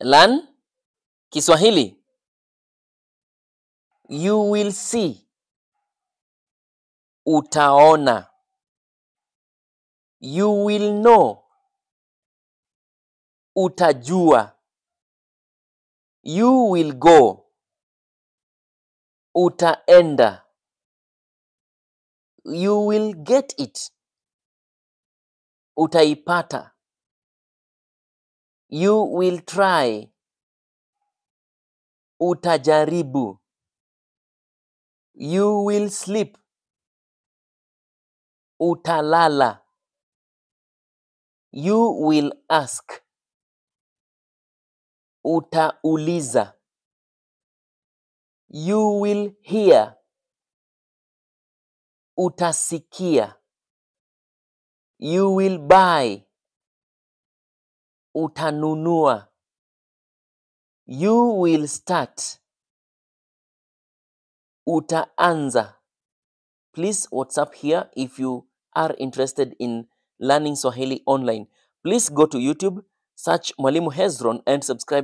Learn Kiswahili. You will see. Utaona. You will know. Utajua. You will go. Utaenda. You will get it. Utaipata. You will try. Utajaribu. You will sleep. Utalala. You will ask. Utauliza. You will hear. Utasikia. You will buy. Utanunua. You will start. Utaanza. Please WhatsApp here if you are interested in learning Swahili online. Please go to YouTube, search Mwalimu Hezron and subscribe.